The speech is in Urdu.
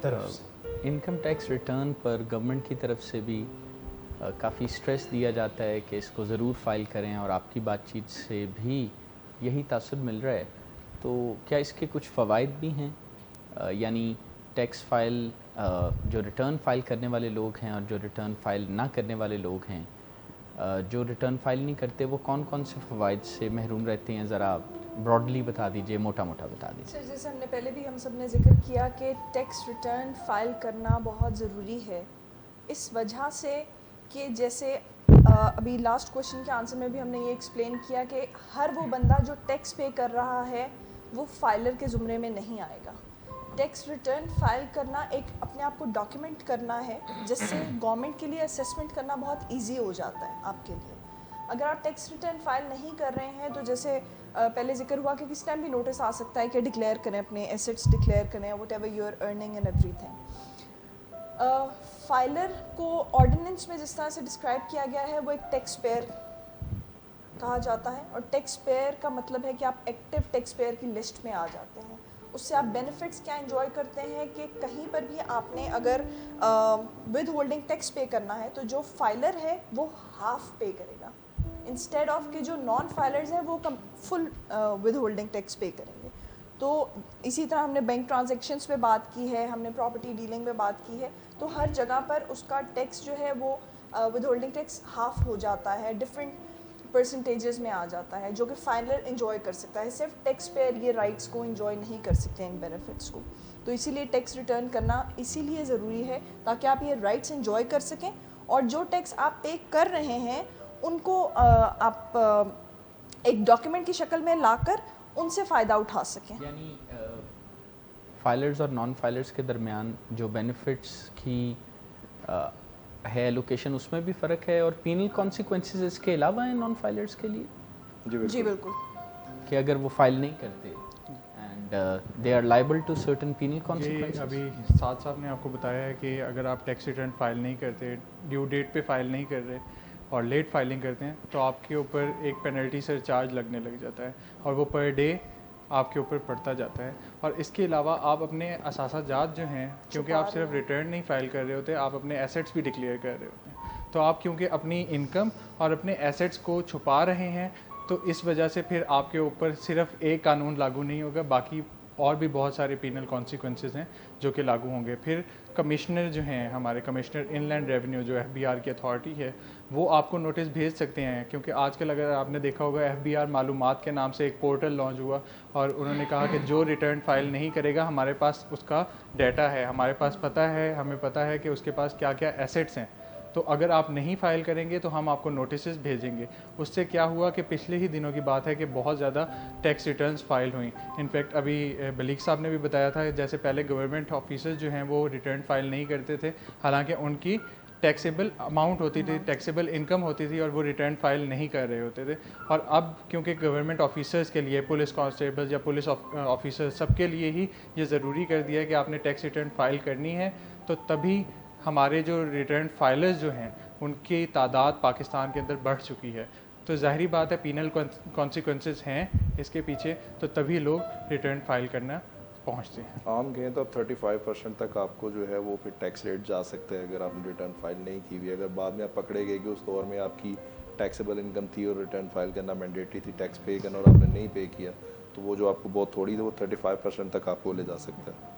طرف سے انکم ٹیکس ریٹرن پر گورنمنٹ کی طرف سے بھی کافی سٹریس دیا جاتا ہے کہ اس کو ضرور فائل کریں، اور آپ کی بات چیت سے بھی یہی تاثر مل رہا ہے. تو کیا اس کے کچھ فوائد بھی ہیں؟ یعنی ٹیکس فائل جو ریٹرن فائل کرنے والے لوگ ہیں اور جو ریٹرن فائل نہ کرنے والے لوگ ہیں، جو ریٹرن فائل نہیں کرتے وہ کون کون سے فوائد سے محروم رہتے ہیں؟ ذرا براڈلی بتا دیجئے، موٹا موٹا بتا دیجئے. سر جیسے ہم نے پہلے بھی ہم سب نے ذکر کیا کہ ٹیکس ریٹرن فائل کرنا بہت ضروری ہے، اس وجہ سے کہ جیسے ابھی لاسٹ کوشچن کے آنسر میں بھی ہم نے یہ ایکسپلین کیا کہ ہر وہ بندہ جو ٹیکس پے کر رہا ہے وہ فائلر کے زمرے میں نہیں آئے گا. ٹیکس ریٹرن فائل کرنا ایک اپنے آپ کو ڈاکیومنٹ کرنا ہے، جس سے گورنمنٹ کے لیے اسیسمنٹ کرنا بہت ایزی ہو جاتا ہے آپ کے لیے. اگر آپ ٹیکس ریٹرن فائل نہیں کر رہے ہیں تو جیسے پہلے ذکر ہوا کہ کس ٹائم بھی نوٹس آ سکتا ہے کہ ڈکلیئر کریں، اپنے ایسٹس ڈکلیئر کریں، whatever you are earning and everything. Filer کو آرڈیننس میں جس طرح سے ڈسکرائب کیا گیا ہے وہ ایک ٹیکس پیئر کہا جاتا ہے، اور ٹیکس پیئر کا مطلب ہے کہ آپ ایکٹیو ٹیکس پیئر کی لسٹ میں آ جاتے ہیں. اس سے آپ بینیفٹس کیا انجوائے کرتے ہیں کہ کہیں پر بھی آپ نے اگر ود ہولڈنگ ٹیکس پے کرنا ہے تو جو فائلر ہے وہ ہاف پے کرے گا، انسٹیڈ آف کہ جو نان فائلرز ہیں وہ فل ود ہولڈنگ ٹیکس پے کریں گے. تو اسی طرح ہم نے بینک ٹرانزیکشنز پہ بات کی ہے، ہم نے پراپرٹی ڈیلنگ پہ بات کی ہے، تو ہر جگہ پر اس کا ٹیکس جو ہے وہ ود ہولڈنگ ٹیکس ہاف ہو جاتا ہے، ڈفرینٹ پرسنٹیجز میں آ جاتا ہے، جو کہ فائلر انجوائے کر سکتا ہے. صرف ٹیکس پیئر یہ رائٹس کو انجوائے نہیں کر سکتے، ان بینیفٹس کو. تو اسی لیے ٹیکس ریٹرن کرنا اسی لیے ضروری ہے تاکہ آپ یہ رائٹس انجوائے کر سکیں، اور جو ٹیکس آپ پے کر رہے ہیں ان کو آپ ایک ڈاکیومنٹ کی شکل میں لا کر ان سے فائدہ اٹھا سکیں. یعنی فائلرز اور نان فائلرز کے درمیان جو بینیفٹس کی ہے ایلوکیشن، اس میں بھی فرق ہے، اور پینل کانسیکوینسز اس کے علاوہ ہیں نان فائلرز کے لیے؟ جی بالکل. کہ اگر وہ فائل نہیں کرتے and they are liable to certain penal یہ کانسیکوینسز. ابھی ساتھ صاحب نے آپ کو بتایا ہے کہ اگر آپ ٹیکس ریٹرن فائل نہیں کرتے، ڈیو ڈیٹ پہ فائل نہیں کر رہے اور لیٹ فائلنگ کرتے ہیں، تو آپ کے اوپر ایک پینلٹی سر چارج لگنے لگ جاتا ہے، اور وہ پر ڈے آپ کے اوپر پڑتا جاتا ہے. اور اس کے علاوہ آپ اپنے اثاثہ جات جو ہیں، کیونکہ آپ صرف ریٹرن نہیں فائل کر رہے ہوتے، آپ اپنے ایسیٹس بھی ڈکلیئر کر رہے ہوتے ہیں. تو آپ کیونکہ اپنی انکم اور اپنے ایسیٹس کو چھپا رہے ہیں، تو اس وجہ سے پھر آپ کے اوپر صرف ایک قانون لاگو نہیں ہوگا، باقی اور بھی بہت سارے پینل کانسیکوینسز ہیں جو کہ لاگو ہوں گے. پھر کمشنر جو ہیں، ہمارے کمشنر ان لینڈ ریونیو جو ایف بی آر کی اتھارٹی ہے، وہ آپ کو نوٹس بھیج سکتے ہیں. کیونکہ آج کل اگر آپ نے دیکھا ہوگا ایف بی آر معلومات کے نام سے ایک پورٹل لانچ ہوا، اور انہوں نے کہا کہ جو ریٹرن فائل نہیں کرے گا، ہمارے پاس اس کا ڈیٹا ہے، ہمارے پاس پتہ ہے، ہمیں پتہ ہے کہ اس کے پاس کیا کیا ایسیٹس ہیں. تو اگر آپ نہیں فائل کریں گے تو ہم آپ کو نوٹسز بھیجیں گے. اس سے کیا ہوا کہ پچھلے ہی دنوں کی بات ہے کہ بہت زیادہ ٹیکس ریٹرنز فائل ہوئیں. انفیکٹ ابھی بلیک صاحب نے بھی بتایا تھا، جیسے پہلے گورنمنٹ آفیسرز جو ہیں وہ ریٹرن فائل نہیں کرتے تھے، حالانکہ ان کی ٹیکسیبل اماؤنٹ ہوتی تھی، ٹیکسیبل انکم ہوتی تھی، اور وہ ریٹرن فائل نہیں کر رہے ہوتے تھے. اور اب کیونکہ گورنمنٹ آفیسرز کے لیے، پولیس کانسٹیبل یا پولیس آفیسر، سب کے لیے ہی یہ ضروری کر دیا ہے کہ آپ نے ٹیکس ریٹرن فائل کرنی ہے. تو تبھی ہمارے جو ریٹرن فائلرز جو ہیں ان کی تعداد پاکستان کے اندر بڑھ چکی ہے. تو ظاہری بات ہے پینل کانسیکوینسز ہیں اس کے پیچھے، تو تبھی لوگ ریٹرن فائل کرنا پہنچتے ہیں. عام کہیں تو اب 35% تک آپ کو جو ہے وہ پھر ٹیکس ریٹ جا سکتا ہے اگر آپ نے ریٹرن فائل نہیں کی ہوئی. اگر بعد میں آپ پکڑے گئے کہ اس دور میں آپ کی ٹیکسیبل انکم تھی اور ریٹرن فائل کرنا مینڈیٹری تھی، ٹیکس پے کرنا، اور آپ نے نہیں پے کیا، تو وہ جو آپ کو بہت تھوڑی تھی وہ 35% تک آپ کو لے جا سکتا ہے.